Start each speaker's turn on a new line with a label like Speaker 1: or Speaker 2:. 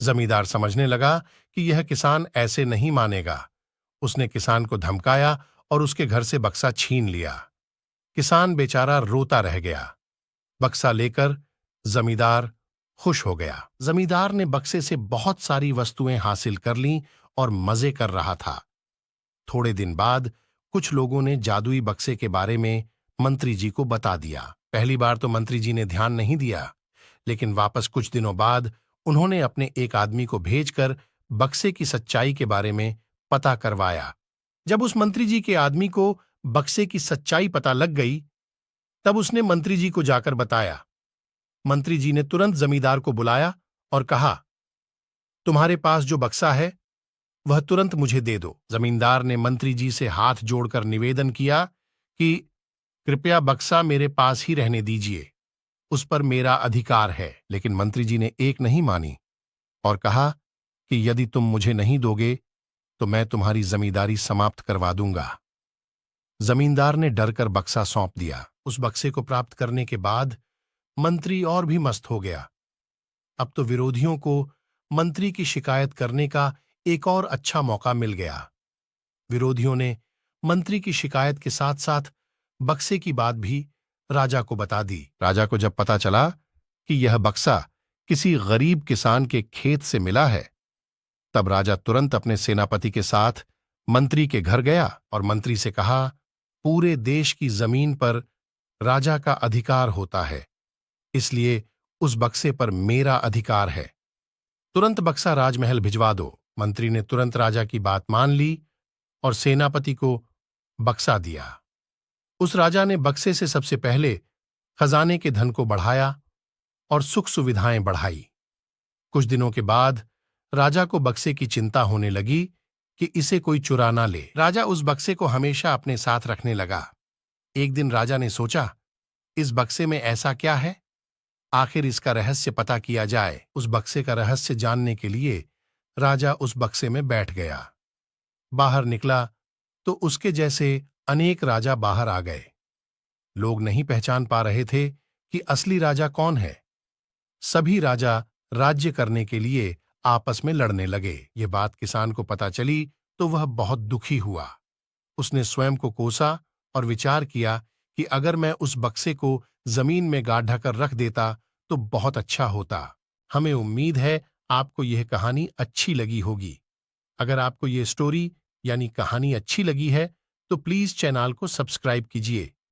Speaker 1: जमींदार समझने लगा कि यह किसान ऐसे नहीं मानेगा। उसने किसान को धमकाया और उसके घर से बक्सा छीन लिया। किसान बेचारा रोता रह गया। बक्सा लेकर जमींदार खुश हो गया। जमींदार ने बक्से से बहुत सारी वस्तुएं हासिल कर लीं और मजे कर रहा था। थोड़े दिन बाद कुछ लोगों ने जादुई बक्से के बारे में मंत्री जी को बता दिया। पहली बार तो मंत्री जी ने ध्यान नहीं दिया, लेकिन वापस कुछ दिनों बाद उन्होंने अपने एक आदमी को भेजकर बक्से की सच्चाई के बारे में पता करवाया। जब उस मंत्री जी के आदमी को बक्से की सच्चाई पता लग गई, तब उसने मंत्री जी को जाकर बताया। मंत्री जी ने तुरंत जमींदार को बुलाया और कहा, तुम्हारे पास जो बक्सा है वह तुरंत मुझे दे दो। जमींदार ने मंत्री जी से हाथ जोड़कर निवेदन किया कि कृपया बक्सा मेरे पास ही रहने दीजिए, उस पर मेरा अधिकार है। लेकिन मंत्री जी ने एक नहीं मानी और कहा कि यदि तुम मुझे नहीं दोगे तो मैं तुम्हारी जमींदारी समाप्त करवा दूंगा। जमींदार ने डरकर बक्सा सौंप दिया। उस बक्से को प्राप्त करने के बाद मंत्री और भी मस्त हो गया। अब तो विरोधियों को मंत्री की शिकायत करने का एक और अच्छा मौका मिल गया। विरोधियों ने मंत्री की शिकायत के साथ साथ बक्से की बात भी राजा को बता दी। राजा को जब पता चला कि यह बक्सा किसी गरीब किसान के खेत से मिला है, तब राजा तुरंत अपने सेनापति के साथ मंत्री के घर गया और मंत्री से कहा, पूरे देश की जमीन पर राजा का अधिकार होता है, इसलिए उस बक्से पर मेरा अधिकार है। तुरंत बक्सा राजमहल भिजवा दो। मंत्री ने तुरंत राजा की बात मान ली और सेनापति को बक्सा दिया। उस राजा ने बक्से से सबसे पहले खजाने के धन को बढ़ाया और सुख सुविधाएं बढ़ाई। कुछ दिनों के बाद राजा को बक्से की चिंता होने लगी कि इसे कोई चुरा ना ले। राजा उस बक्से को हमेशा अपने साथ रखने लगा। एक दिन राजा ने सोचा, इस बक्से में ऐसा क्या है, आखिर इसका रहस्य पता किया जाए। उस बक्से का रहस्य जानने के लिए राजा उस बक्से में बैठ गया। बाहर निकला तो उसके जैसे अनेक राजा बाहर आ गए। लोग नहीं पहचान पा रहे थे कि असली राजा कौन है। सभी राजा राज्य करने के लिए आपस में लड़ने लगे। ये बात किसान को पता चली तो वह बहुत दुखी हुआ। उसने स्वयं को कोसा और विचार किया कि अगर मैं उस बक्से को जमीन में गाड़ ढाकर रख देता तो बहुत अच्छा होता। हमें उम्मीद है आपको यह कहानी अच्छी लगी होगी। अगर आपको यह स्टोरी यानी कहानी अच्छी लगी है तो प्लीज चैनल को सब्सक्राइब कीजिए